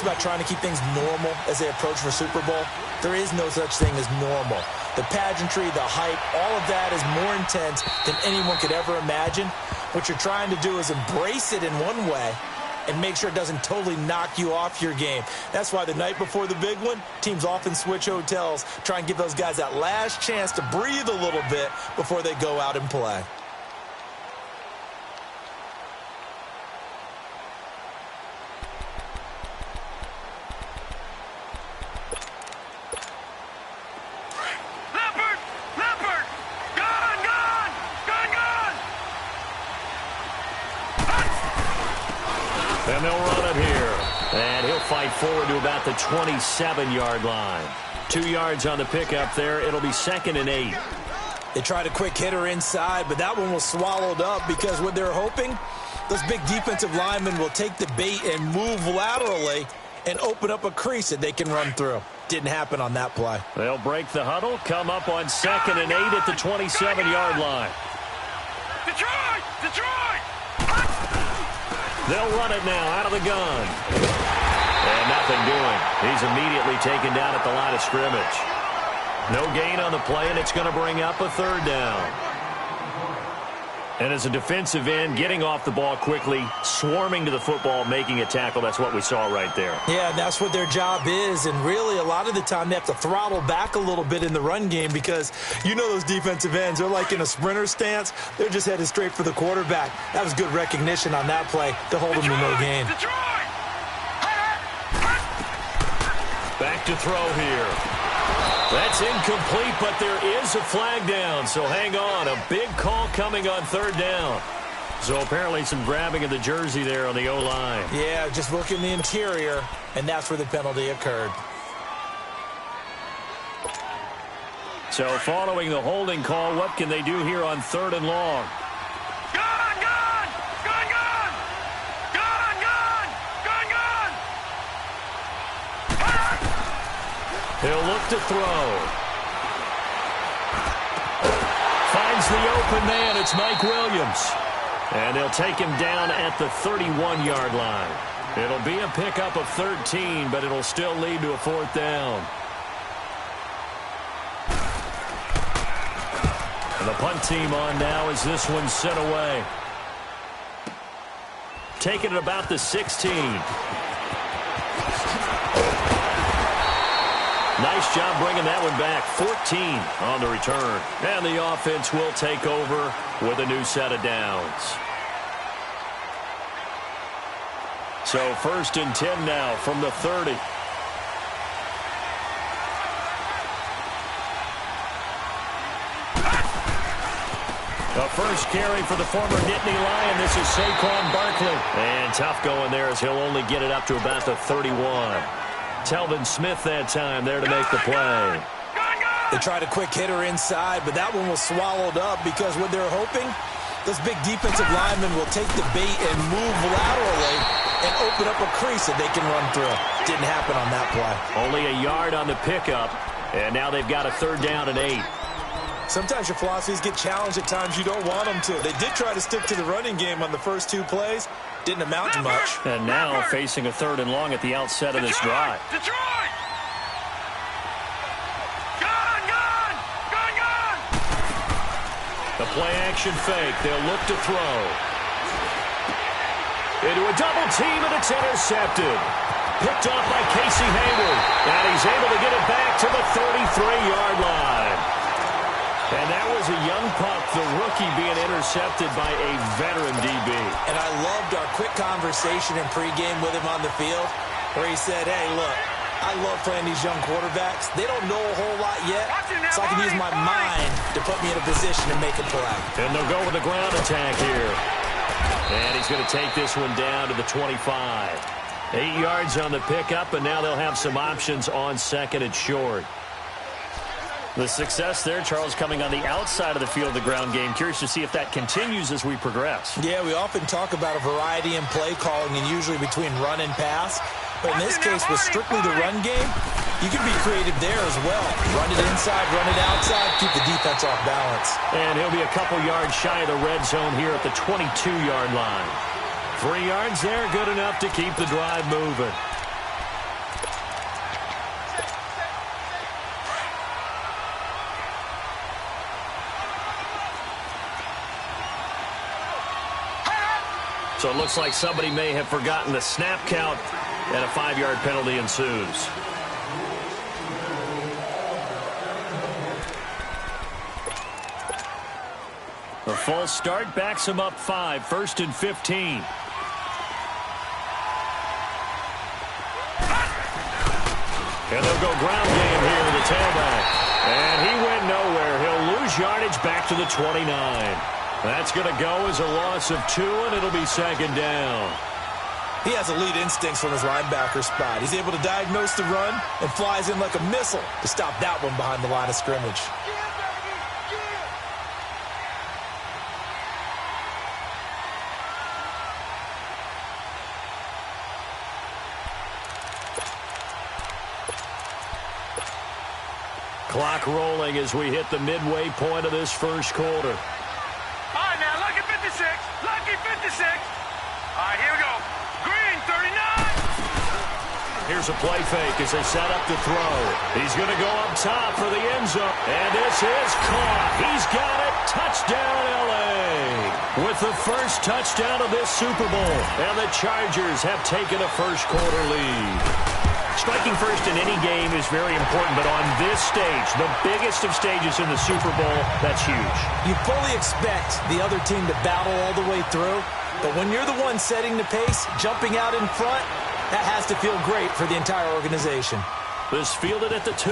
about trying to keep things normal as they approach for Super Bowl. There is no such thing as normal. The pageantry, the hype, all of that is more intense than anyone could ever imagine. What you're trying to do is embrace it in one way and make sure it doesn't totally knock you off your game. That's why the night before the big one, teams often switch hotels, try and give those guys that last chance to breathe a little bit before they go out and play. And they'll run it here. And he'll fight forward to about the 27-yard line. 2 yards on the pickup there. It'll be 2nd and 8. They tried a quick hitter inside, but that one was swallowed up because what they're hoping, those big defensive linemen will take the bait and move laterally and open up a crease that they can run through. Didn't happen on that play. They'll break the huddle, come up on 2nd and 8 at the 27-yard line. Detroit! Detroit! They'll run it now out of the gun. And nothing doing. He's immediately taken down at the line of scrimmage. No gain on the play, and it's going to bring up a 3rd down. And as a defensive end, getting off the ball quickly, swarming to the football, making a tackle, that's what we saw right there. Yeah, that's what their job is, and really a lot of the time they have to throttle back a little bit in the run game because you know those defensive ends, they're like in a sprinter stance. They're just headed straight for the quarterback. That was good recognition on that play to hold them to no gain. Back to throw here. That's incomplete, but there is a flag down, so hang on. A big call coming on 3rd down. So apparently some grabbing of the jersey there on the O-line. Yeah, just look in the interior, and that's where the penalty occurred. So following the holding call, what can they do here on 3rd and long? Gun! Gun! Gun! Gun! Gun! Gun! Gun! Gun! He'll look to throw. Finds the open man. It's Mike Williams. And they'll take him down at the 31-yard line. It'll be a pickup of 13, but it'll still lead to a 4th down. And the punt team on now as this one's sent away. Taking it about the 16. Nice job bringing that one back. 14 on the return. And the offense will take over with a new set of downs. So 1st and 10 now from the 30. The first carry for the former Nittany Lion. This is Saquon Barkley. And tough going there as he'll only get it up to about the 31. Telvin Smith that time there to make the play. They tried a quick hitter inside, but that one was swallowed up because what they're hoping, those big defensive linemen will take the bait and move laterally and open up a crease that they can run through. Didn't happen on that play. Only a yard on the pickup, and now they've got a 3rd down and 8. Sometimes your philosophies get challenged at times you don't want them to. They did try to stick to the running game on the first 2 plays. Didn't amount to much. And now facing a 3rd and long at the outset of this drive. Detroit! Gun! Gun! Gun! Gun! The play action fake. They'll look to throw. Into a double team, and it's intercepted. Picked off by Casey Hayward. And he's able to get it back to the 33-yard line. And that was a young pup, the rookie being intercepted by a veteran DB. And I loved our quick conversation in pregame with him on the field where he said, hey, look, I love playing these young quarterbacks. They don't know a whole lot yet, so I can use my mind to put me in a position to make a play. And they'll go with the ground attack here. And he's going to take this one down to the 25. 8 yards on the pickup, and now they'll have some options on 2nd and short. The success there, Charles, coming on the outside of the field, the ground game. Curious to see if that continues as we progress. Yeah, we often talk about a variety in play calling and usually between run and pass. But in this case, with strictly the run game, you can be creative there as well. Run it inside, run it outside, keep the defense off balance. And he'll be a couple yards shy of the red zone here at the 22-yard line. 3 yards there, good enough to keep the drive moving. So it looks like somebody may have forgotten the snap count, and a 5-yard penalty ensues. A false start backs him up 5, 1st and 15. And they'll go ground game here with the tailback. And he went nowhere. He'll lose yardage back to the 29. That's going to go as a loss of 2, and it'll be 2nd down. He has elite instincts from his linebacker spot. He's able to diagnose the run and flies in like a missile to stop that one behind the line of scrimmage. Clock rolling as we hit the midway point of this first quarter. All right, now, lucky 56. Lucky 56. All right, here we go. Green, 39. Here's a play fake as they set up to throw. He's going to go up top for the end zone. And this is caught. He's got it. Touchdown, L.A. With the first touchdown of this Super Bowl. And the Chargers have taken a first-quarter lead. Striking first in any game is very important, but on this stage, the biggest of stages in the Super Bowl, that's huge. You fully expect the other team to battle all the way through, but when you're the one setting the pace, jumping out in front, that has to feel great for the entire organization. This fielded at the 2.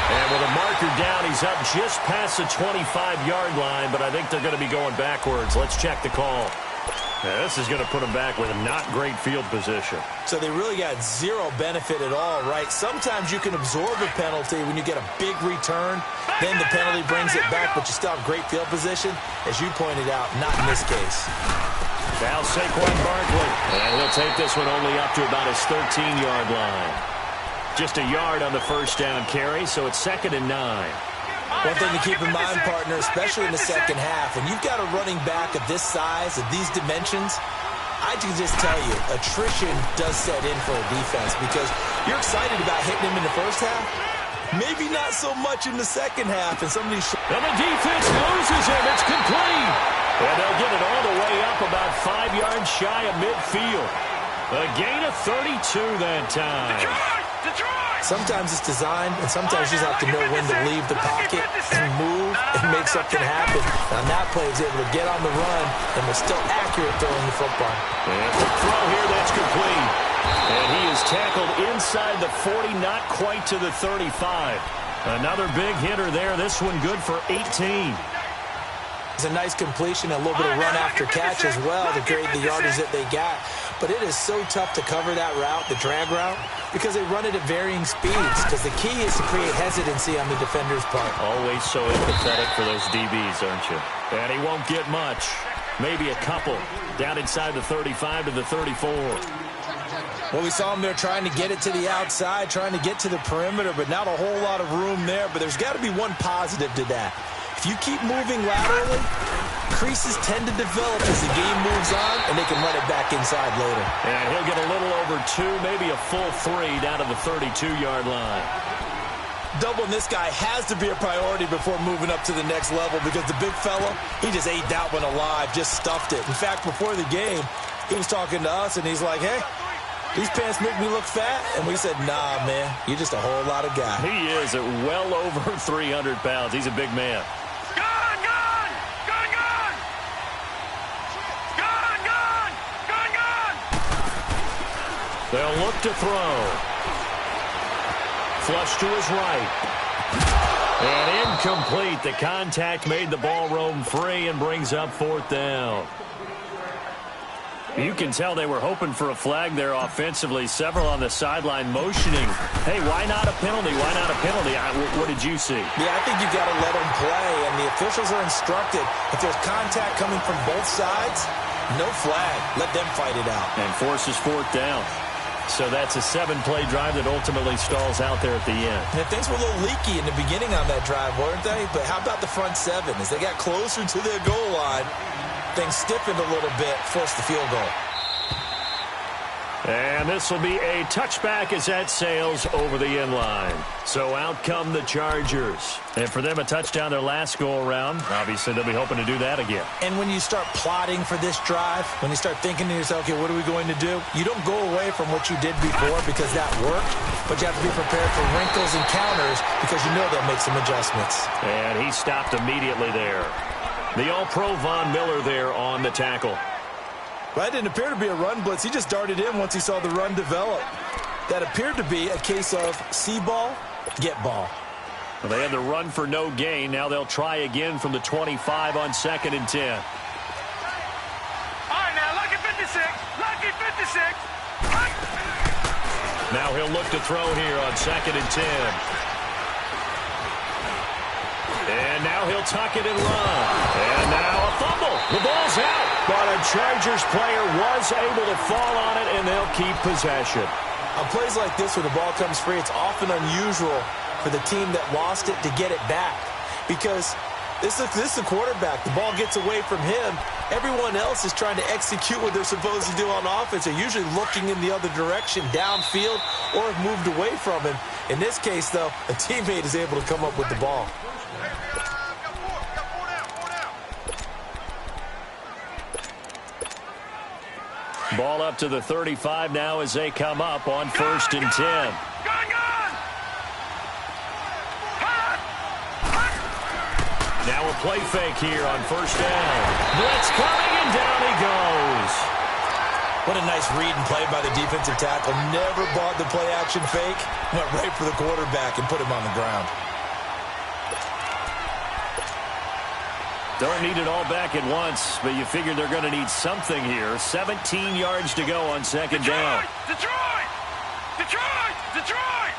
And with a marker down, he's up just past the 25-yard line, but I think they're going to be going backwards. Let's check the call. Now, this is going to put him back with a not great field position. So they really got zero benefit at all, right? Sometimes you can absorb a penalty when you get a big return. Then the penalty brings it back, but you still have great field position. As you pointed out, not in this case. Now Saquon Barkley. And he'll take this one only up to about his 13-yard line. Just a yard on the first down carry, so it's 2nd and 9. One thing to keep in mind, partner, especially in the second half, when you've got a running back of this size, of these dimensions, I can just tell you, attrition does set in for a defense because you're excited about hitting him in the first half. Maybe not so much in the second half. And some of these... And the defense loses him. It's complete. And they'll get it all the way up about 5 yards shy of midfield. A gain of 32 that time. Detroit! Sometimes it's designed, and sometimes you just have to know when to leave the pocket and move and make something happen. And on that play, he's able to get on the run and was still accurate throwing the football. And the throw here, that's complete. And he is tackled inside the 40, not quite to the 35. Another big hitter there. This one good for 18. It's a nice completion, a little bit of run after catch as well to create the yardage that they got. But it is so tough to cover that route, the drag route, because they run it at varying speeds. Because the key is to create hesitancy on the defender's part. Always so empathetic for those DBs, aren't you? And he won't get much. Maybe a couple. Down inside the 35 to the 34. Well, we saw him there trying to get it to the outside, trying to get to the perimeter, but not a whole lot of room there. But there's got to be one positive to that. If you keep moving laterally, creases tend to develop as the game moves on, and they can run it back inside later. And he'll get a little over 2, maybe a full 3 down to the 32-yard line. Doubling this guy has to be a priority before moving up to the next level because the big fella, he just ate that one alive, just stuffed it. In fact, before the game, he was talking to us, and he's like, hey, these pants make me look fat. And we said, nah, man, you're just a whole lot of guy. He is at well over 300 pounds. He's a big man. They'll look to throw. Flush to his right. And incomplete. The contact made the ball roam free and brings up 4th down. You can tell they were hoping for a flag there offensively. Several on the sideline motioning. Hey, why not a penalty? Why not a penalty? What did you see? Yeah, I think you've got to let them play, and the officials are instructed. If there's contact coming from both sides, no flag. Let them fight it out. And forces 4th down. So that's a 7-play drive that ultimately stalls out there at the end. And things were a little leaky in the beginning on that drive, weren't they? But how about the front 7? As they got closer to their goal line, things stiffened a little bit, forced the field goal. And this will be a touchback as that sails over the inline. So out come the Chargers. And for them, a touchdown their last go-around. Obviously, they'll be hoping to do that again. And when you start plotting for this drive, when you start thinking to yourself, okay, what are we going to do? You don't go away from what you did before because that worked, but you have to be prepared for wrinkles and counters because you know they'll make some adjustments. And he stopped immediately there. The All-Pro Von Miller there on the tackle. That didn't appear to be a run blitz. He just darted in once he saw the run develop. That appeared to be a case of see ball, get ball. Well, they had the run for no gain. Now they'll try again from the 25 on 2nd and 10. All right, now, lucky 56. Lucky 56. Now he'll look to throw here on 2nd and 10. And now he'll tuck it and run. And now a fumble. The ball's out. But a Chargers player was able to fall on it, and they'll keep possession. On plays like this where the ball comes free, it's often unusual for the team that lost it to get it back. Because this is the quarterback. The ball gets away from him. Everyone else is trying to execute what they're supposed to do on offense. They're usually looking in the other direction, downfield, or have moved away from him. In this case, though, a teammate is able to come up with the ball. Ball up to the 35 now as they come up on 1st and 10. Now a play fake here on 1st down. Blitz coming, and down he goes. What a nice read and play by the defensive tackle. Never bought the play-action fake. Went right for the quarterback and put him on the ground. Don't need it all back at once, but you figure they're going to need something here. 17 yards to go on 2nd down. Detroit! Detroit! Detroit!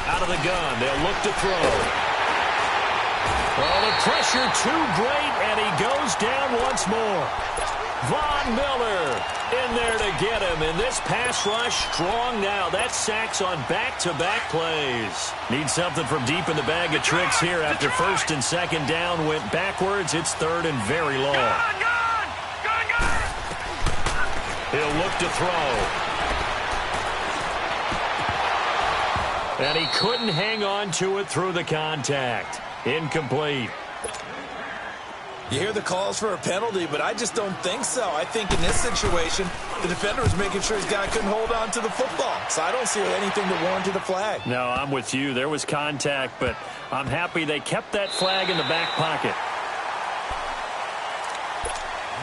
Out of the gun, they'll look to throw. Well, the pressure too great, and he goes down once more. Von Miller in there to get him, and this pass rush strong now. That's sacks on back-to-back plays. Need something from deep in the bag of tricks here after 1st and 2nd down went backwards. It's 3rd and very long. He'll look to throw. And he couldn't hang on to it through the contact. Incomplete. You hear the calls for a penalty, but I just don't think so. I think in this situation, the defender was making sure his guy couldn't hold on to the football. So I don't see anything that warranted a flag. No, I'm with you. There was contact, but I'm happy they kept that flag in the back pocket.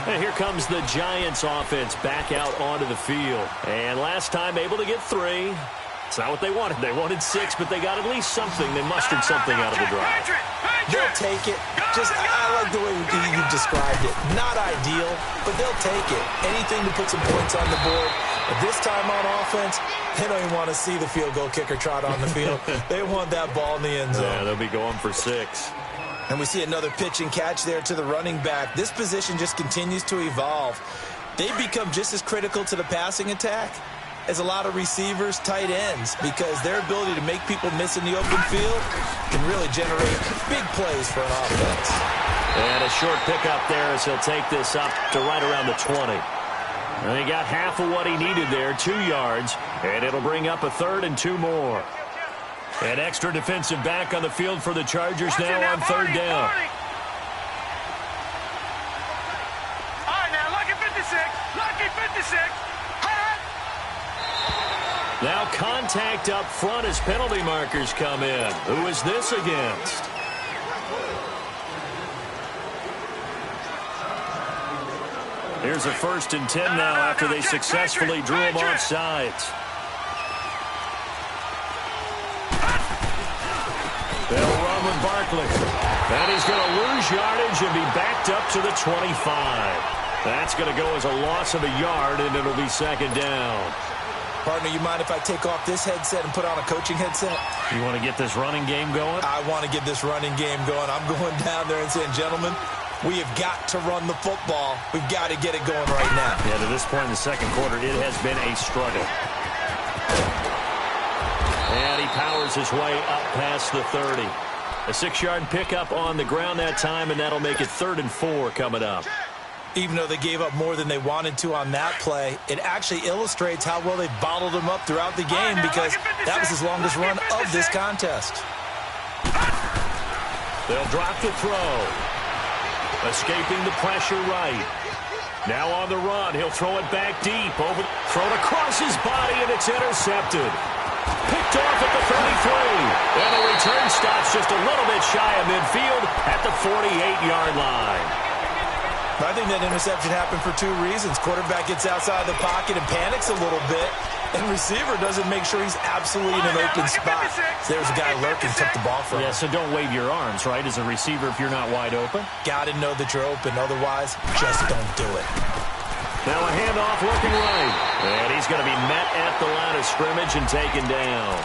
And here comes the Giants offense back out onto the field. And last time able to get 3. It's not what they wanted. They wanted 6, but they got at least something. They mustered something out of the drive. They'll take it. I like the way you described it. Not ideal, but they'll take it. Anything to put some points on the board. But this time on offense, they don't even want to see the field goal kicker trot on the field. They want that ball in the end zone. Yeah, they'll be going for 6. And we see another pitch and catch there to the running back. This position just continues to evolve. They become just as critical to the passing attack as a lot of receivers, tight ends, because their ability to make people miss in the open field can really generate big plays for an offense. And a short pickup there as he'll take this up to right around the 20. And he got half of what he needed there, 2 yards, and it'll bring up a 3rd and 2 more. An extra defensive back on the field for the Chargers now on 3rd down. All right, now, lucky 56. Lucky 56. Now contact up front as penalty markers come in. Who is this against? Here's a 1st and 10 now after they successfully drew him off sides. They'll run with Barkley. And he's going to lose yardage and be backed up to the 25. That's going to go as a loss of a yard, and it'll be 2nd down. Partner, you mind if I take off this headset and put on a coaching headset? You want to get this running game going? I want to get this running game going. I'm going down there and saying, gentlemen, we have got to run the football. We've got to get it going right now. Yeah, to this point in the 2nd quarter, it has been a struggle. And he powers his way up past the 30. A 6-yard pickup on the ground that time, and that'll make it 3rd and 4 coming up. Even though they gave up more than they wanted to on that play, it actually illustrates how well they bottled them up throughout the game because that was his longest run of this contest. They'll drop the throw. Escaping the pressure right. Now on the run, he'll throw it back deep. Thrown across his body, and it's intercepted. Picked off at the 33. And the return stops just a little bit shy of midfield at the 48-yard line. I think that interception happened for two reasons. Quarterback gets outside the pocket and panics a little bit, and receiver doesn't make sure he's absolutely in an open spot. So there's a guy lurking, took the ball from him. Yeah, so don't wave your arms, right, as a receiver if you're not wide open. Got to know that you're open. Otherwise, just don't do it. Now a handoff looking right. And he's going to be met at the line of scrimmage and taken down.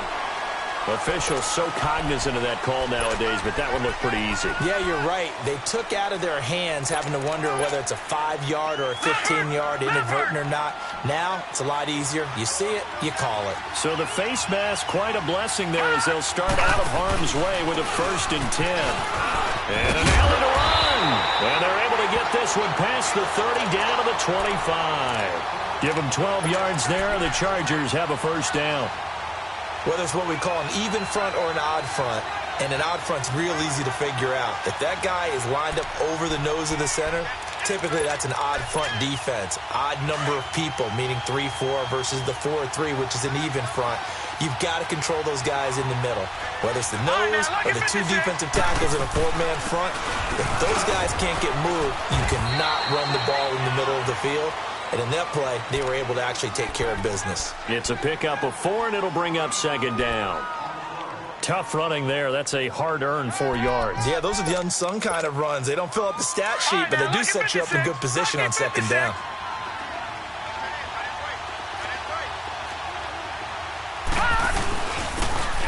Officials so cognizant of that call nowadays, but that one looked pretty easy. Yeah, you're right. They took out of their hands having to wonder whether it's a 5-yard or a 15-yard inadvertent or not. Now, it's a lot easier. You see it, you call it. So the face mask, quite a blessing there as they'll start out of harm's way with a 1st and 10. And an alley to run. And they're able to get this one past the 30 down to the 25. Give them 12 yards there, and the Chargers have a 1st down. Whether it's what we call an even front or an odd front, and an odd front's real easy to figure out. If that guy is lined up over the nose of the center, typically that's an odd front defense. Odd number of people, meaning 3-4 versus the 4-3, which is an even front. You've got to control those guys in the middle. Whether it's the nose or the two defensive tackles in a 4-man front, if those guys can't get moved, you cannot run the ball in the middle of the field. And in that play, they were able to actually take care of business. It's a pickup of 4, and it'll bring up 2nd down. Tough running there. That's a hard-earned 4 yards. Yeah, those are the unsung kind of runs. They don't fill up the stat sheet, but they do set you up in good position on 2nd down.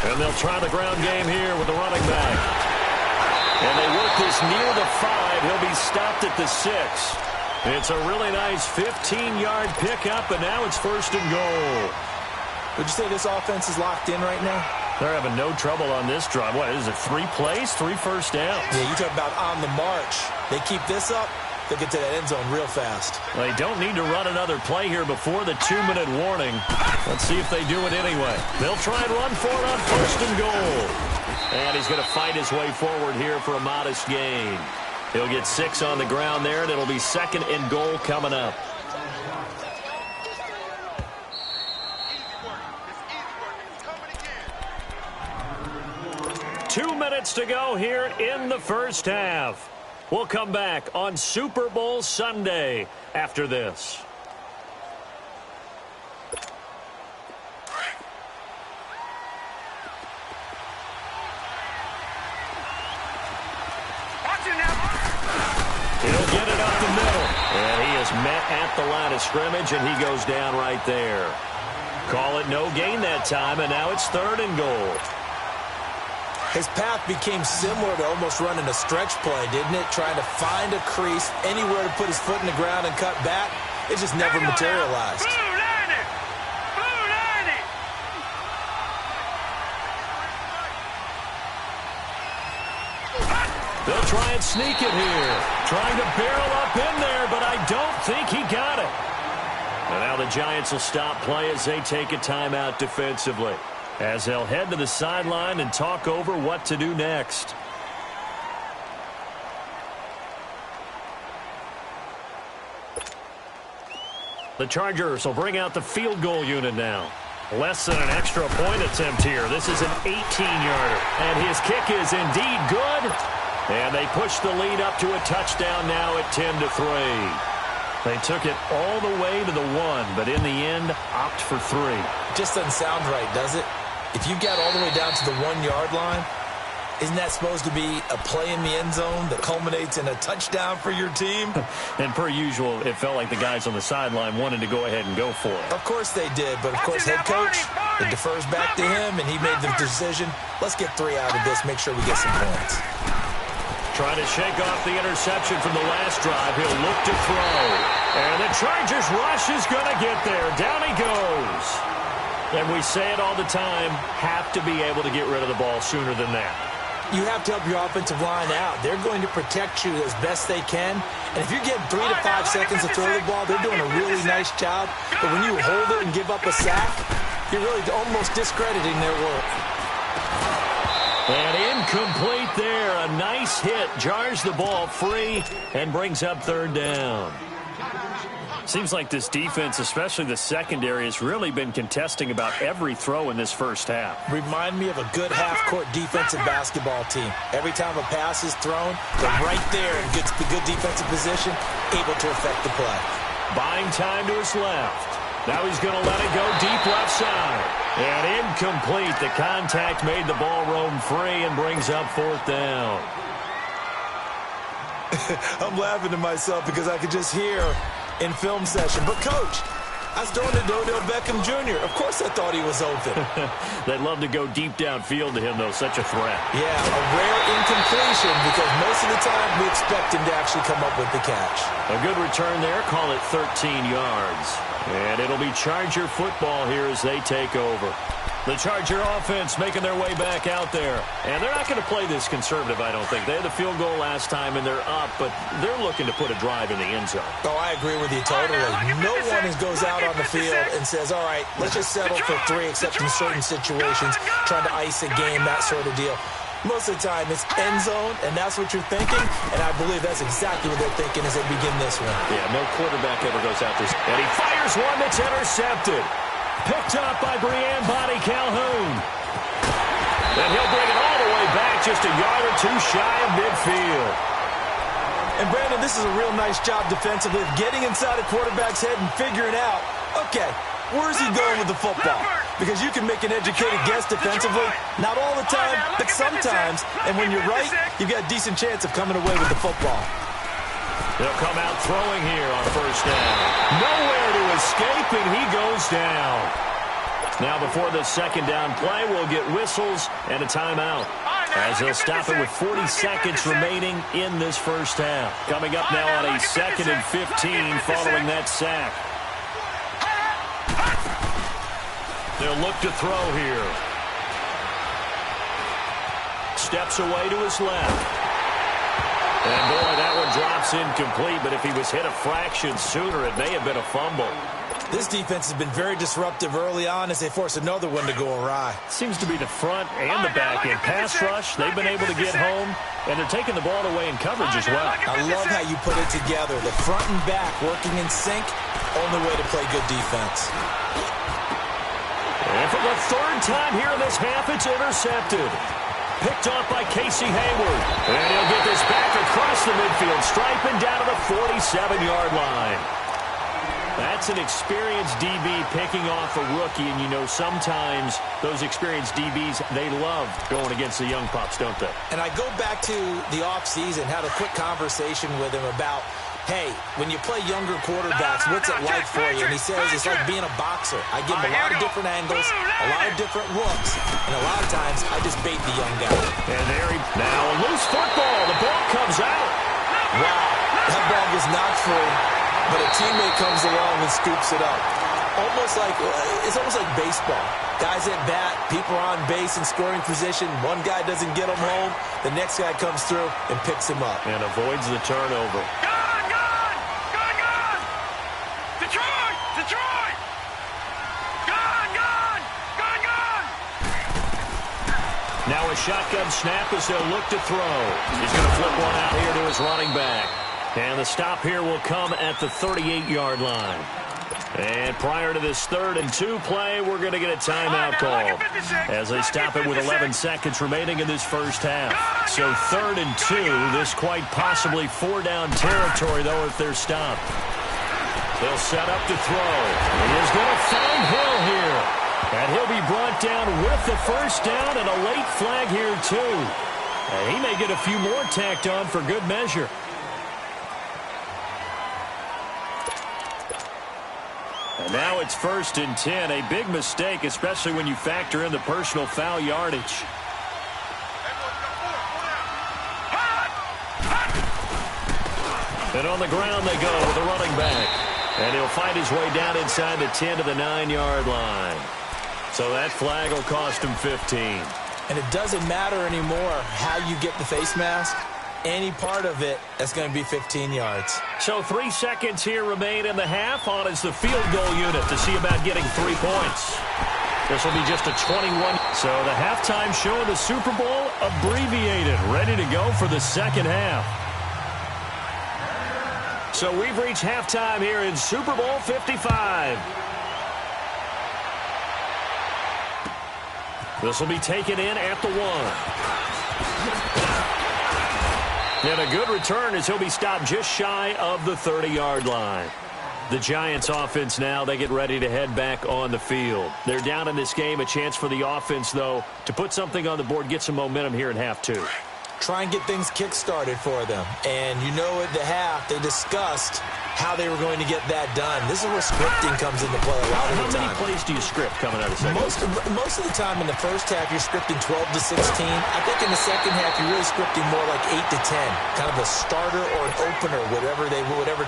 And they'll try the ground game here with the running back. And they work this near the 5. He'll be stopped at the 6. It's a really nice 15-yard pickup, and now it's 1st and goal. Would you say this offense is locked in right now? They're having no trouble on this drive. What, is it 3 plays, 3 first downs? Yeah, you talk about on the march. They keep this up, they'll get to that end zone real fast. They don't need to run another play here before the 2-minute warning. Let's see if they do it anyway. They'll try and run for it on 1st and goal. And he's going to fight his way forward here for a modest gain. He'll get 6 on the ground there, and it'll be 2nd and goal coming up. Two minutes to go here in the first half. We'll come back on Super Bowl Sunday after this. He'll get it up the middle. And he is met at the line of scrimmage, and he goes down right there. Call it no gain that time, and now it's 3rd and goal. His path became similar to almost running a stretch play, didn't it? Trying to find a crease, anywhere to put his foot in the ground and cut back. It just never materialized. They'll try and sneak it here. Trying to barrel up in there, but I don't think he got it. And now the Giants will stop play as they take a timeout defensively, as they'll head to the sideline and talk over what to do next. The Chargers will bring out the field goal unit now. Less than an extra point attempt here. This is an 18-yarder. And his kick is indeed good. And they push the lead up to a touchdown now at 10-3. They took it all the way to the 1, but in the end, opt for 3. Just doesn't sound right, does it? If you got all the way down to the 1-yard line, isn't that supposed to be a play in the end zone that culminates in a touchdown for your team? And per usual, it felt like the guys on the sideline wanted to go ahead and go for it. Of course they did, but of course head coach, it defers back to him, and he made the decision. Let's get 3 out of this, make sure we get some points. Trying to shake off the interception from the last drive. He'll look to throw. And the Chargers rush is going to get there. Down he goes. And we say it all the time, have to be able to get rid of the ball sooner than that. you have to help your offensive line out. They're going to protect you as best they can. And if you get 3 to 5 seconds to throw the ball, they're doing a really nice job. But when you hold it and give up a sack, you're really almost discrediting their work. And incomplete there. A nice hit. Jars the ball free and brings up third down. Seems like this defense, especially the secondary, has really been contesting about every throw in this first half. Remind me of a good half-court defensive basketball team. Every time a pass is thrown, they're right there in good defensive position, able to affect the play. Buying time to his left. Now he's going to let it go deep left side. And incomplete. The contact made the ball roam free and brings up fourth down. I'm laughing to myself because I could just hear in film session. But, Coach, I was throwing to Odell Beckham Jr. Of course I thought he was open. They'd love to go deep downfield to him, though. Such a threat. Yeah, a rare incompletion because most of the time we expect him to actually come up with the catch. A good return there. Call it 13 yards. And it'll be Charger football here as they take over. The Charger offense making their way back out there. And they're not going to play this conservative, I don't think. They had the field goal last time, and they're up, but they're looking to put a drive in the end zone. Oh, I agree with you totally. No one goes out on the field and says, all right, let's just settle for 3, except in certain situations, trying to ice a game, that sort of deal. Most of the time, it's end zone, and that's what you're thinking, and I believe that's exactly what they're thinking as they begin this one. Yeah, no quarterback ever goes out there. And he fires one that's intercepted. Picked up by Brian Body Calhoun. And he'll bring it all the way back, just a yard or two shy of midfield. And, Brandon, this is a real nice job defensively of getting inside a quarterback's head and figuring out, okay, where's he going with the football? Because you can make an educated guess defensively. Not all the time, but sometimes. And when you're right, you've got a decent chance of coming away with the football. They'll come out throwing here on first down. Nowhere to escape, and he goes down. Now before the second down play, we'll get whistles and a timeout, as they'll stop it with 40 seconds remaining in this first half. Coming up now on a 2nd and 15 following that sack. They'll look to throw here. Steps away to his left. And, boy, that one drops incomplete, but if he was hit a fraction sooner, it may have been a fumble. This defense has been very disruptive early on as they force another one to go awry. Seems to be the front and the back end. Pass rush, they've been able to get home, and they're taking the ball away in coverage as well. I love how you put it together. The front and back working in sync, only way to play good defense. And for the third time here in this half, it's intercepted. Picked off by Casey Hayward. And he'll get this back across the midfield stripe and down to the 47-yard line. That's an experienced DB picking off a rookie, and you know sometimes those experienced DBs, they love going against the young pups, don't they? And I go back to the offseason, had a quick conversation with him about, hey, when you play younger quarterbacks, what's it like for you? And he says it's like being a boxer. I give him a lot of different angles, a lot of different looks, and a lot of times I just bait the young guy. And there he, now a loose football. The ball comes out. Wow, that ball gets knocked free, but a teammate comes along and scoops it up. It's almost like baseball. Guys at bat, people are on base in scoring position. One guy doesn't get him home. The next guy comes through and picks him up. And avoids the turnover. Detroit! Gone! Now a shotgun snap as they'll look to throw. He's going to flip one out here to his running back. And the stop here will come at the 38-yard line. And prior to this 3rd and 2 play, we're going to get a timeout call as they stop it with 11 seconds remaining in this first half. So 3rd and 2, this quite possibly 4-down territory, though, if they're stopped. They'll set up to throw. He is going to find Hill here. And he'll be brought down with the first down and a late flag here, too. And he may get a few more tacked on for good measure. And now it's 1st and 10. A big mistake, especially when you factor in the personal foul yardage. And on the ground they go with a running back. And he'll find his way down inside the 10 to the 9-yard line. So that flag will cost him 15. And it doesn't matter anymore how you get the face mask. Any part of it, that's going to be 15 yards. So 3 seconds here remain in the half. On is the field goal unit to see about getting 3 points. This will be just a 21. So the halftime show of the Super Bowl abbreviated, ready to go for the second half. So we've reached halftime here in Super Bowl 55. This will be taken in at the 1. And a good return as he'll be stopped just shy of the 30-yard line. The Giants offense now, they get ready to head back on the field. They're down in this game. A chance for the offense, though, to put something on the board, get some momentum here in half 2. Try and get things kick-started for them. And you know at the half, they discussed how they were going to get that done. This is where scripting comes into play a lot of the time. How many plays do you script coming out of second? Most of the time in the first half, you're scripting 12 to 16. I think in the second half, you're really scripting more like 8 to 10. Kind of a starter or an opener, whatever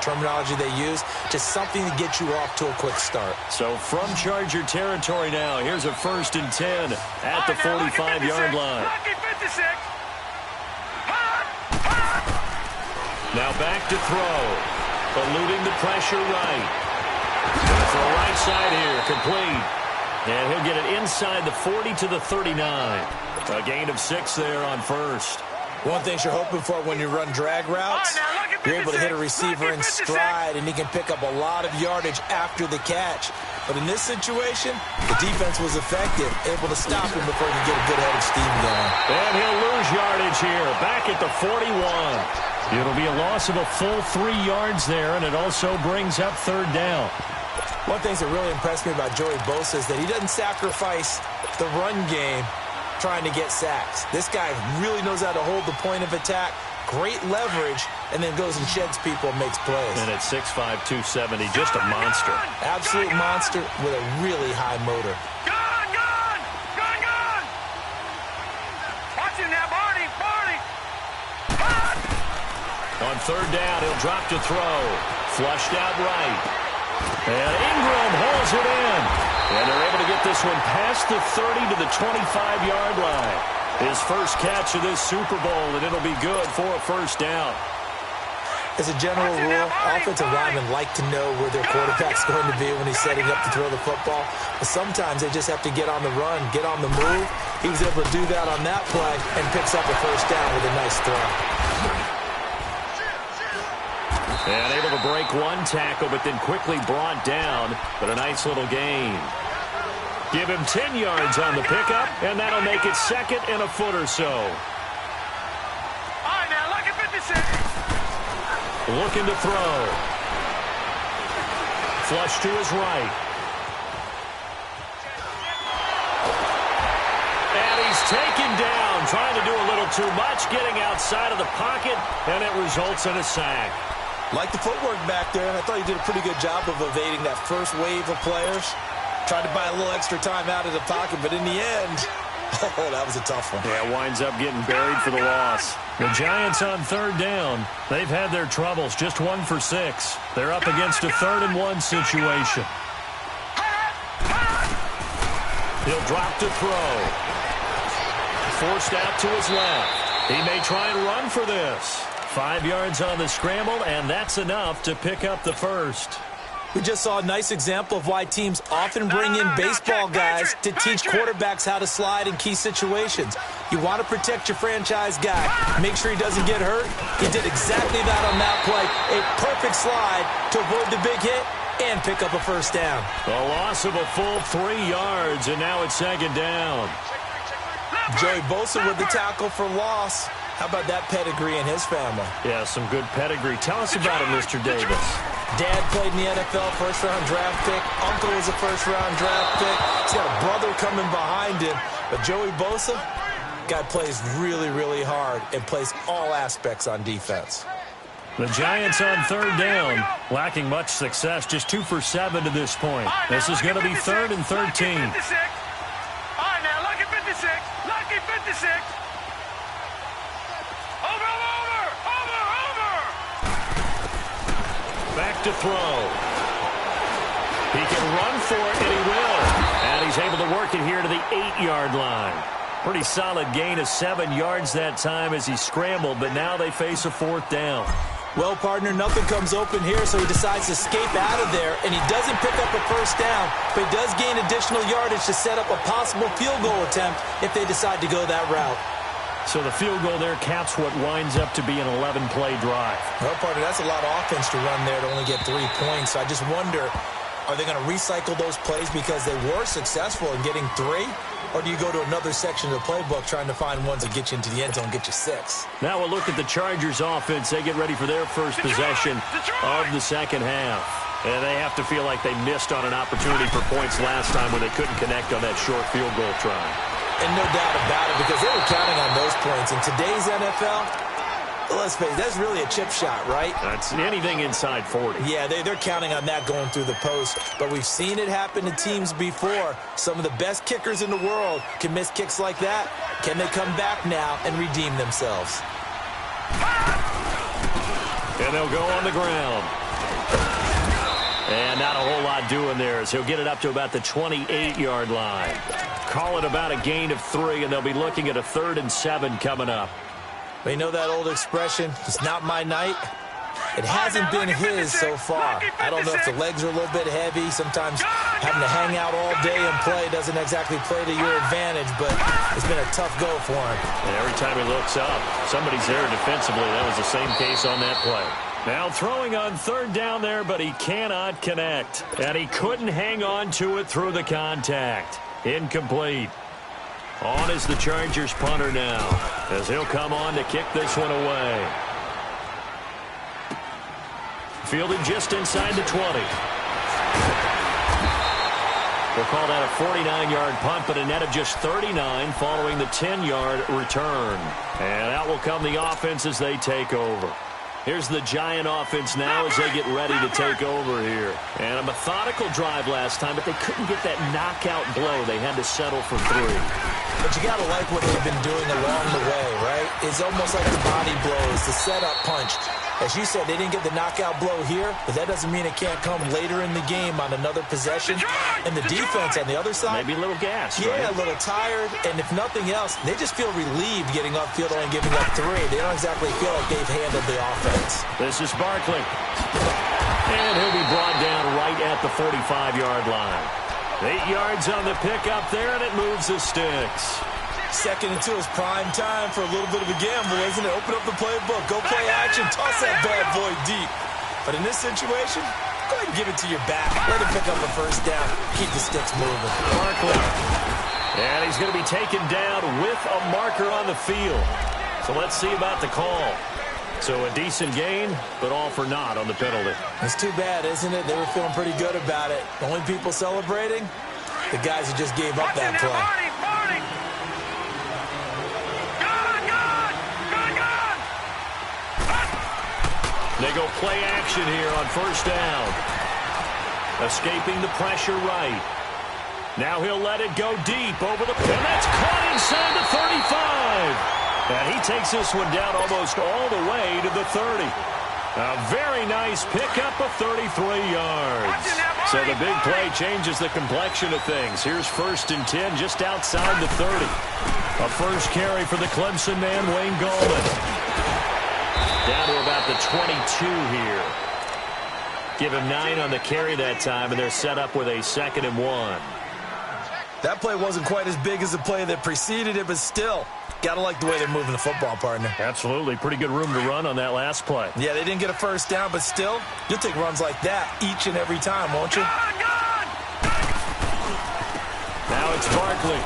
terminology they use. Just something to get you off to a quick start. So from Charger territory now, here's a 1st and 10 at the 45-yard line. Lucky 56. Now back to throw. Eluding the pressure right. For a right side here, complete. And he'll get it inside the 40 to the 39. A gain of 6 there on first. One thing you're hoping for when you run drag routes, you're able to hit a receiver in stride, and he can pick up a lot of yardage after the catch. But in this situation, the defense was effective, able to stop him before he could get a good head of steam going. And he'll lose yardage here, back at the 41. It'll be a loss of a full 3 yards there, and it also brings up 3rd down. One of the things that really impressed me about Joey Bosa is that he doesn't sacrifice the run game trying to get sacks. This guy really knows how to hold the point of attack, great leverage, and then goes and sheds people and makes plays. And at 6'5", 270, just a monster. Absolute monster with a really high motor. Gone! Watch him now, Barney! On 3rd down, he'll drop to throw. Flushed out right. And Ingram holds it in. And they're able to get this one past the 30 to the 25-yard line. His first catch of this Super Bowl, and it'll be good for a 1st down. As a general rule, offensive linemen like to know where their quarterback's going to be when he's setting up to throw the football. But sometimes they just have to get on the run, get on the move. He was able to do that on that play and picks up a 1st down with a nice throw. And able to break one tackle, but then quickly brought down. But a nice little gain. Give him 10 yards on the pickup, and that'll make it 2nd and a foot or so. All right, now, lucky 56. Looking to throw. Flush to his right. And he's taken down, trying to do a little too much, getting outside of the pocket, and it results in a sack. Like the footwork back there, and I thought he did a pretty good job of evading that first wave of players. Tried to buy a little extra time out of the pocket, but in the end, oh, that was a tough one. Yeah, winds up getting buried for the loss. The Giants on 3rd down. They've had their troubles, just 1 for 6. They're up against a 3rd and 1 situation. He'll drop to throw. Forced out to his left. He may try and run for this. 5 yards on the scramble, and that's enough to pick up the 1st. We just saw a nice example of why teams often bring in baseball guys to teach quarterbacks how to slide in key situations. You want to protect your franchise guy. Make sure he doesn't get hurt. He did exactly that on that play. A perfect slide to avoid the big hit and pick up a 1st down. A loss of a full 3 yards, and now it's 2nd down. Joey Bosa with the tackle for loss. How about that pedigree in his family? Yeah, some good pedigree. Tell us about him, Mr. Davis. Dad played in the NFL, 1st-round draft pick. Uncle was a 1st-round draft pick. He's got a brother coming behind him. But Joey Bosa, guy plays really, really hard and plays all aspects on defense. The Giants on 3rd down, lacking much success, just 2 for 7 to this point. This is going to be 3rd and 13. All right, now, lucky 56. Lucky 56. Back to throw. He can run for it, and he will. And he's able to work it here to the 8-yard line. Pretty solid gain of 7 yards that time as he scrambled, but now they face a 4th down. Well, partner, nothing comes open here, so he decides to escape out of there, and he doesn't pick up a first down, but he does gain additional yardage to set up a possible field goal attempt if they decide to go that route. So the field goal there caps what winds up to be an 11-play drive. Well, partner, that's a lot of offense to run there to only get 3 points. So I just wonder, are they going to recycle those plays because they were successful in getting 3? Or do you go to another section of the playbook trying to find ones that get you into the end zone, get you 6? Now we'll look at the Chargers offense. They get ready for their first possession of the second half. And they have to feel like they missed on an opportunity for points last time when they couldn't connect on that short field goal try. And no doubt about it, because they were counting on those points. In today's NFL, let's face it, that's really a chip shot, right? That's anything inside 40. Yeah, they're counting on that going through the post. But we've seen it happen to teams before. Some of the best kickers in the world can miss kicks like that. Can they come back now and redeem themselves? And they'll go on the ground. And not a whole lot doing there as he'll get it up to about the 28-yard line. Call it about a gain of 3, and they'll be looking at a 3rd and 7 coming up. They know that old expression, it's not my night. It hasn't been his so far. I don't know if the legs are a little bit heavy. Sometimes having to hang out all day and play doesn't exactly play to your advantage, but it's been a tough go for him. And every time he looks up, somebody's there defensively. That was the same case on that play. Now throwing on 3rd down there, but he cannot connect. And he couldn't hang on to it through the contact. Incomplete. On is the Chargers punter now, as he'll come on to kick this one away. Fielded just inside the 20. We'll call that a 49-yard punt, but a net of just 39 following the 10-yard return. And out will come the offense as they take over. Here's the Giant offense now as they get ready to take over here. And a methodical drive last time, but they couldn't get that knockout blow. They had to settle for 3. But you got to like what they've been doing along the way, right? It's almost like the body blows, the setup punch. As you said, they didn't get the knockout blow here, but that doesn't mean it can't come later in the game on another possession. And the defense on the other side, maybe a little gas, yeah, right? A little tired. And if nothing else, they just feel relieved getting upfield and giving up 3. They don't exactly feel like they've handled the offense. This is Barkley. And he'll be brought down right at the 45-yard line. 8 yards on the pickup there, and it moves the sticks. 2nd and 2 is prime time for a little bit of a gamble, isn't it? Open up the playbook, go play action, toss that bad boy deep. But in this situation, go ahead and give it to your back. Let him pick up a first down. Keep the sticks moving. Barkley. And he's going to be taken down with a marker on the field. So let's see about the call. So a decent gain, but all for naught on the penalty. It's too bad, isn't it? They were feeling pretty good about it. The only people celebrating, the guys who just gave up that play. They go play action here on 1st down. Escaping the pressure right. Now he'll let it go deep over the... And that's caught inside the 35. And he takes this one down almost all the way to the 30. A very nice pickup of 33 yards. So the big play changes the complexion of things. Here's 1st and 10 just outside the 30. A first carry for the Clemson man, Wayne Gallman. Down to about the 22 here. Give him 9 on the carry that time, and they're set up with a 2nd and 1. That play wasn't quite as big as the play that preceded it, but still, gotta like the way they're moving the football, partner. Absolutely. Pretty good room to run on that last play. Yeah, they didn't get a first down, but still, you'll take runs like that each and every time, won't you? Now it's Barkley.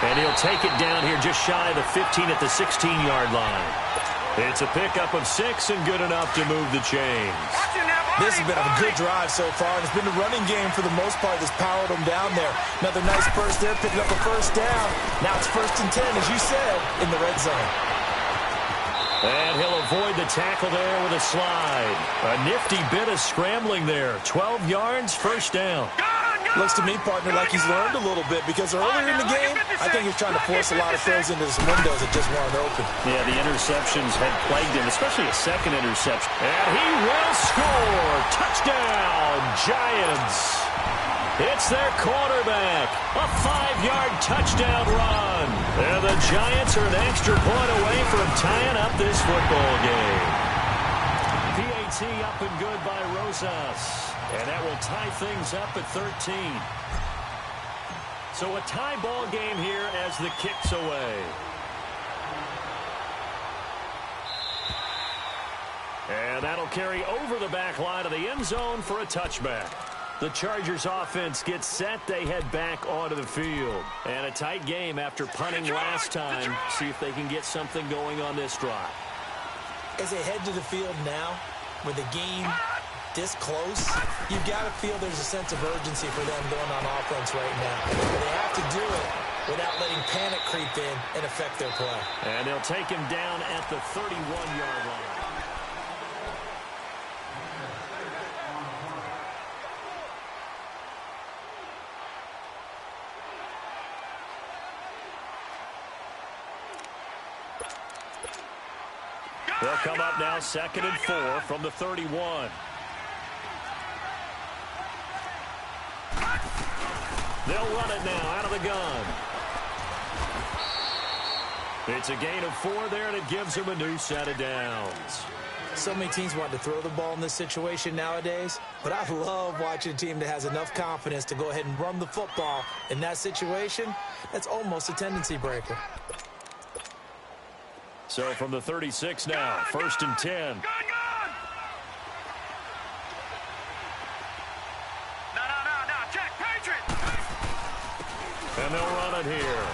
And he'll take it down here just shy of the 15 at the 16-yard line. It's a pickup of 6 and good enough to move the chains. This has been a good drive so far, and it's been the running game for the most part that's powered them down there. Another nice burst there, picking up a first down. Now it's 1st and 10, as you said, in the red zone. And he'll avoid the tackle there with a slide. A nifty bit of scrambling there. 12 yards, 1st down. Looks to me, partner, like he's learned a little bit, because earlier in the game, I think he was trying to force a lot of throws into some windows that just weren't open. Yeah, the interceptions had plagued him, especially a 2nd interception. And he will score! Touchdown, Giants! It's their quarterback. A 5-yard touchdown run. And the Giants are an extra point away from tying up this football game. PAT up and good by Rosas. And that will tie things up at 13. So a tie ball game here as the kick's away. And that'll carry over the back line of the end zone for a touchback. The Chargers offense gets set. They head back onto the field. And a tight game after punting last time. See if they can get something going on this drive. As they head to the field now, with the game this close, you've got to feel there's a sense of urgency for them going on offense right now. But they have to do it without letting panic creep in and affect their play. And they'll take him down at the 31-yard line. They'll come up now 2nd and 4 from the 31. They'll run it now out of the gun. It's a gain of 4 there, and it gives them a new set of downs. So many teams want to throw the ball in this situation nowadays, but I love watching a team that has enough confidence to go ahead and run the football in that situation. That's almost a tendency breaker. So from the 36 now, 1st and 10. And they'll run it here.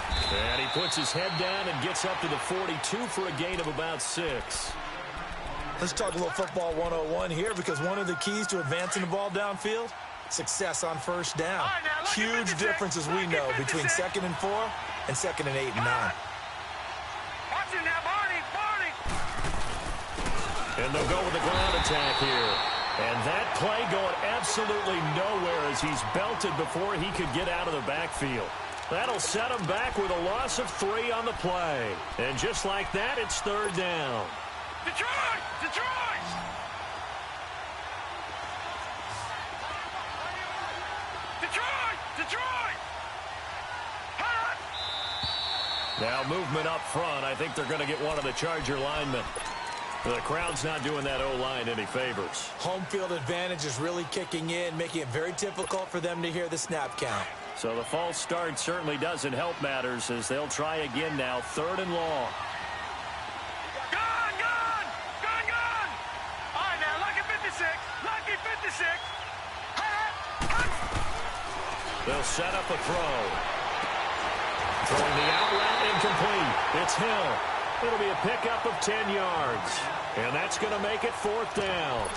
And he puts his head down and gets up to the 42 for a gain of about 6. Let's talk a little football 101 here, because one of the keys to advancing the ball downfield, success on first down. Huge difference, as we know, between 2nd and 4 and 2nd and 8 and 9. And they'll go with the ground attack here. And that play going absolutely nowhere as he's belted before he could get out of the backfield. That'll set him back with a loss of 3 on the play. And just like that, it's 3rd down. Detroit! Detroit! Detroit! Detroit! Now movement up front. I think they're going to get one of the Charger linemen. The crowd's not doing that O-line any favors. Home field advantage is really kicking in, making it very difficult for them to hear the snap count. So the false start certainly doesn't help matters as they'll try again now, 3rd and long. Gun! Gun! Gun! Gun! All right, now, lucky 56. Lucky 56. They'll set up a throw. Throwing the out route incomplete. It's Hill. It'll be a pickup of 10 yards. And that's going to make it 4th down.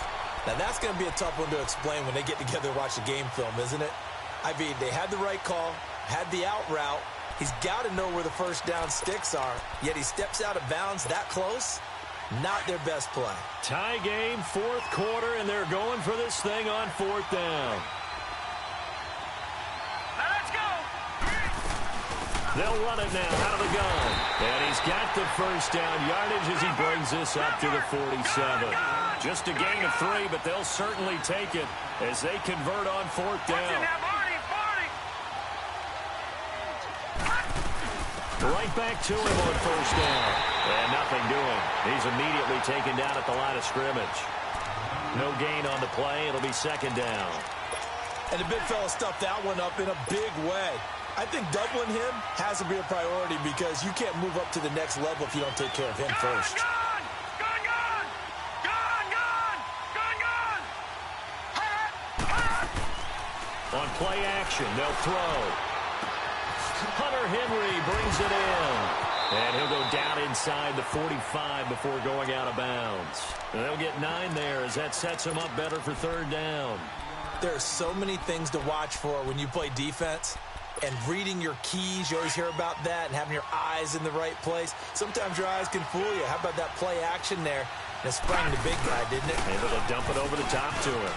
Now, that's going to be a tough one to explain when they get together and watch the game film, isn't it? I mean, they had the right call, had the out route. He's got to know where the first down sticks are, yet he steps out of bounds that close. Not their best play. Tie game, 4th quarter, and they're going for this thing on 4th down. Now let's go. They'll run it now out of the gun. And he's got the first down yardage as he brings this up to the 47. Just a gain of 3, but they'll certainly take it as they convert on 4th down. Right back to him on 1st down. And nothing doing. He's immediately taken down at the line of scrimmage. No gain on the play. It'll be 2nd down. And the big fella stuffed that one up in a big way. I think doubling him has to be a priority because you can't move up to the next level if you don't take care of him first. On play action, they'll throw. Hunter Henry brings it in. And he'll go down inside the 45 before going out of bounds. And they'll get 9 there as that sets him up better for 3rd down. There are so many things to watch for when you play defense. And reading your keys, you always hear about that, and having your eyes in the right place. Sometimes your eyes can fool you. How about that play action there? And it sprang the big guy, didn't it? Able to dump it over the top to him.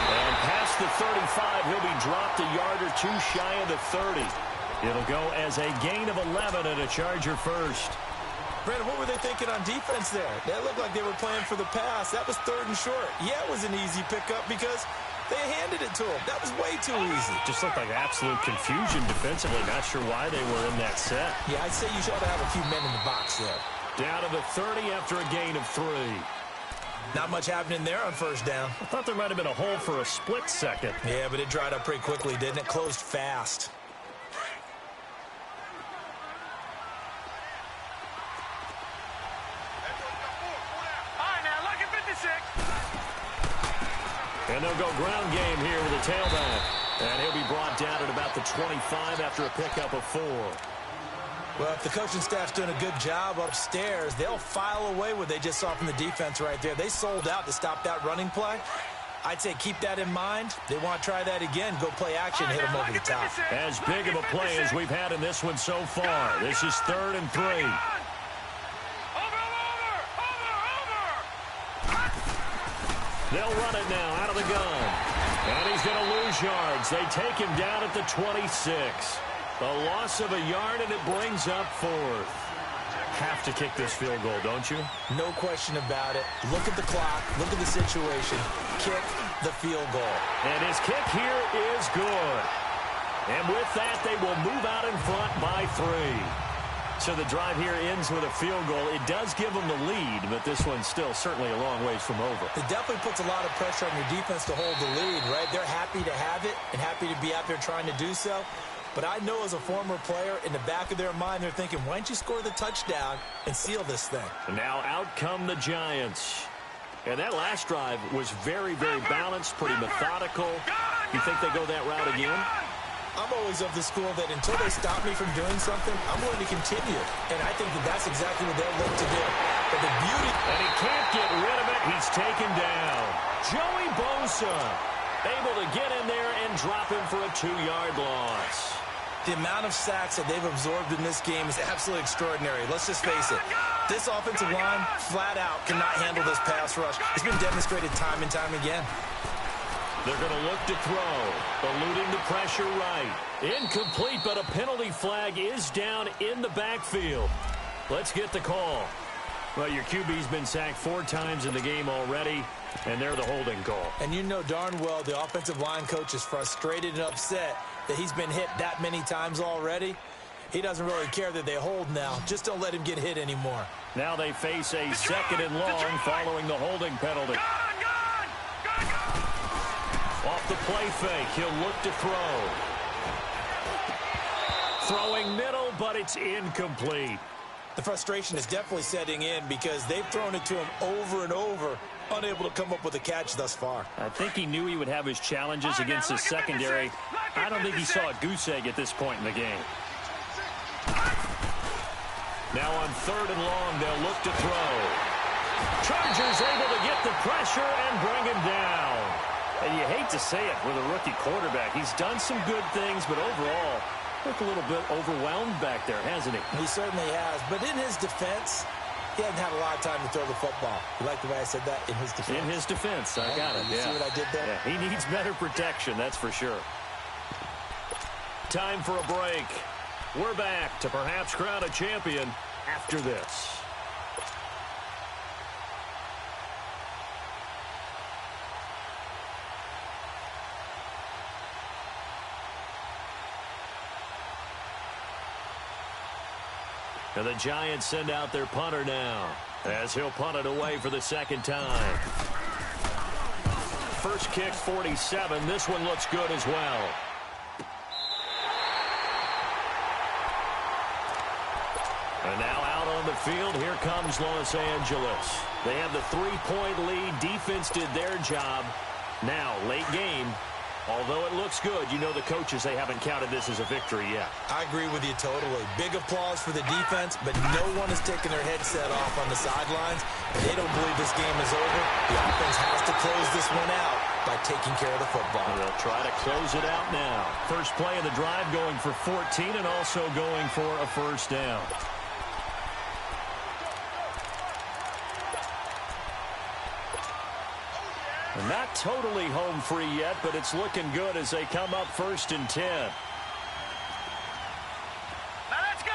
And past the 35, he'll be dropped a yard or 2 shy of the 30. It'll go as a gain of 11 and a Charger first. Brandon, what were they thinking on defense there? That looked like they were playing for the pass. That was 3rd and short. Yeah, it was an easy pickup because They handed it to him. That was way too easy. Just looked like absolute confusion defensively. Not sure why they were in that set. Yeah, I'd say you should have a few men in the box there. Down to the 30 after a gain of 3. Not much happening there on first down. I thought there might have been a hole for a split second. Yeah, but it dried up pretty quickly, didn't it? Closed fast. And they'll go ground game here with a tailback. And he'll be brought down at about the 25 after a pickup of 4. Well, if the coaching staff's doing a good job upstairs, they'll file away what they just saw from the defense right there. They sold out to stop that running play. I'd say keep that in mind. They want to try that again. Go play action, hit them over the top. As big of a play as we've had in this one so far. This is 3rd and 3. They'll run it now out of the gun. And he's going to lose yards. They take him down at the 26. A loss of a yard, and it brings up 4th. Have to kick this field goal, don't you? No question about it. Look at the clock. Look at the situation. Kick the field goal. And his kick here is good. And with that, they will move out in front by 3. So the drive here ends with a field goal. It does give them the lead, but this one's still certainly a long ways from over. It definitely puts a lot of pressure on your defense to hold the lead, right? They're happy to have it and happy to be out there trying to do so. But I know as a former player, in the back of their mind, they're thinking, why don't you score the touchdown and seal this thing? And now out come the Giants. And that last drive was very, very balanced, pretty methodical. You think they go that route again? I'm always of the school that until they stop me from doing something, I'm going to continue. And I think that that's exactly what they'll look to do. But the beauty... And he can't get rid of it. He's taken down. Joey Bosa able to get in there and drop him for a 2-yard loss. The amount of sacks that they've absorbed in this game is absolutely extraordinary. Let's just face it. This offensive line, flat out, cannot handle this pass rush. It's been demonstrated time and time again. They're going to look to throw. Eluding the pressure right. Incomplete, but a penalty flag is down in the backfield. Let's get the call. Well, your QB's been sacked 4 times in the game already, and they're the holding call. And you know darn well the offensive line coach is frustrated and upset that he's been hit that many times already. He doesn't really care that they hold now. Just don't let him get hit anymore. Now they face a 2nd and long following the holding penalty. Off the play fake, he'll look to throw. Throwing middle, but it's incomplete. The frustration is definitely setting in because they've thrown it to him over and over, unable to come up with a catch thus far. I think he knew he would have his challenges against his secondary. I don't think he saw a goose egg at this point in the game. Now on 3rd and long, they'll look to throw. Chargers able to get the pressure and bring him down. And you hate to say it with a rookie quarterback. He's done some good things, but overall, looked a little bit overwhelmed back there, hasn't he? He certainly has. But in his defense, he hasn't had a lot of time to throw the football. You like the way I said that? In his defense. In his defense. I got it. You see what I did there? Yeah, he needs better protection, that's for sure. Time for a break. We're back to perhaps crown a champion after this. And the Giants send out their punter now, as he'll punt it away for the 2nd time. First kick, 47. This one looks good as well. And now out on the field, here comes Los Angeles. They have the 3-point lead. Defense did their job. Now, late game. Although it looks good, you know the coaches, they haven't counted this as a victory yet. I agree with you totally. Big applause for the defense, but no one is taking their headset off on the sidelines. They don't believe this game is over. The offense has to close this one out by taking care of the football. They'll try to close it out now. First play of the drive going for 14 and also going for a first down. Not totally home free yet, but it's looking good as they come up 1st and 10. Now let's go.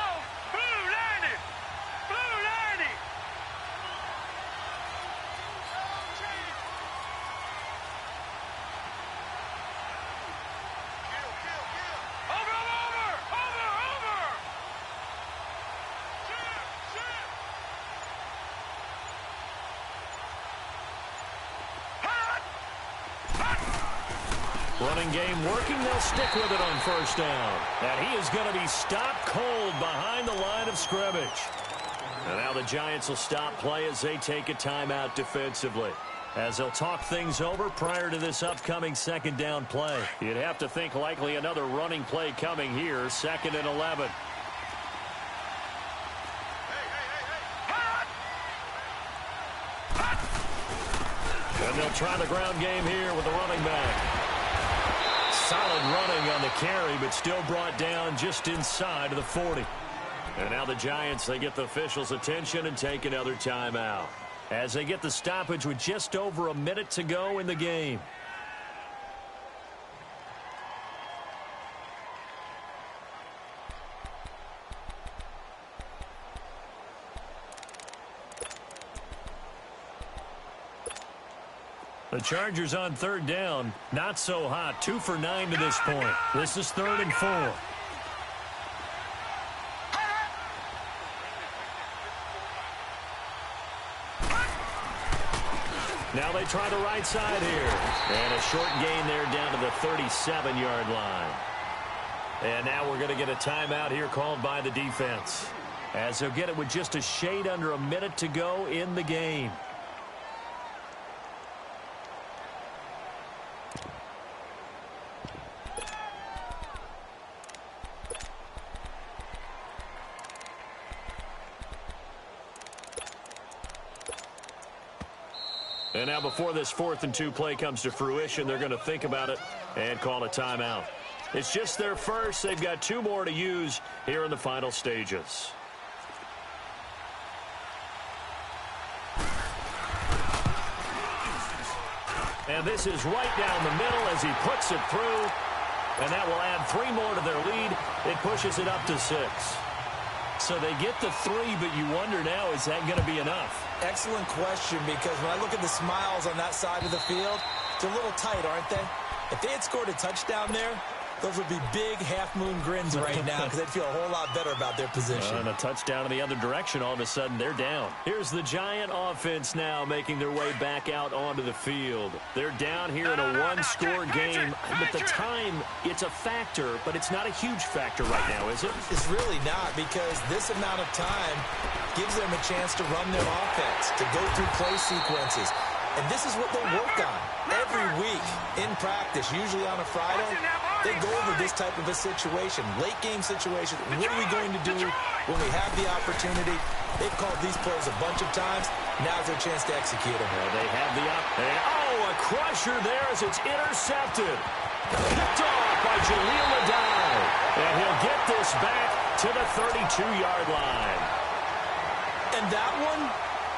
Blue Lanny. Blue Lanny. Running game working. They'll stick with it on first down. And he is going to be stopped cold behind the line of scrimmage. And now the Giants will stop play as they take a timeout defensively, as they'll talk things over prior to this upcoming second down play. You'd have to think likely another running play coming here, 2nd and 11. And they'll try the ground game here with the running back. Solid running on the carry, but still brought down just inside of the 40. And now the Giants, they get the officials' attention and take another timeout, as they get the stoppage with just over a minute to go in the game. The Chargers on 3rd down, not so hot. 2 for 9 to this point. This is 3rd and 4. Now they try the right side here. And a short gain there down to the 37-yard line. And now we're going to get a timeout here called by the defense, as they'll get it with just a shade under a minute to go in the game. And now before this 4th and 2 play comes to fruition, they're going to think about it and call a timeout. It's just their first. They've got 2 more to use here in the final stages. And this is right down the middle as he puts it through. And that will add 3 more to their lead. It pushes it up to 6. So they get the 3, but you wonder now, is that going to be enough? Excellent question, because when I look at the smiles on that side of the field, they're a little tight, aren't they? If they had scored a touchdown there, those would be big half-moon grins right now, because they'd feel a whole lot better about their position. And a touchdown in the other direction, all of a sudden they're down. Here's the Giant offense now making their way back out onto the field. They're down here in a 1-score game, but the time, it's a factor, but it's not a huge factor right now, is it? It's really not, because this amount of time gives them a chance to run their offense, to go through play sequences. And this is what they work on every week in practice, usually on a Friday. They go over this type of a situation, late game situation. What are we going to do when we have the opportunity? They've called these plays a bunch of times. Now's their chance to execute them. They have the a crusher there as it's intercepted. Picked off by Jaleel Adai. And he'll get this back to the 32-yard line. And that one,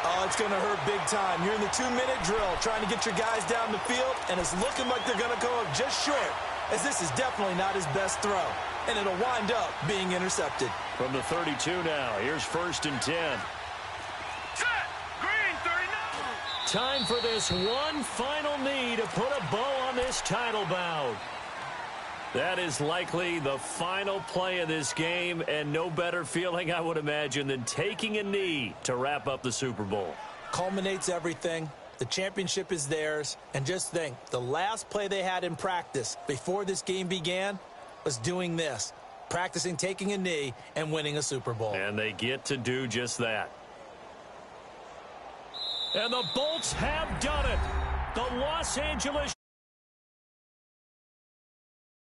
oh, it's going to hurt big time. You're in the 2-minute drill trying to get your guys down the field, and it's looking like they're going to go up just short, as this is definitely not his best throw. And it'll wind up being intercepted. From the 32 now, here's 1st and 10. Set. Green 39. Time for this one final knee to put a bow on this title bout. That is likely the final play of this game, and no better feeling, I would imagine, than taking a knee to wrap up the Super Bowl. Culminates everything. The championship is theirs. And just think, the last play they had in practice before this game began was doing this, practicing taking a knee and winning a Super Bowl. And they get to do just that. And the Bolts have done it. The Los Angeles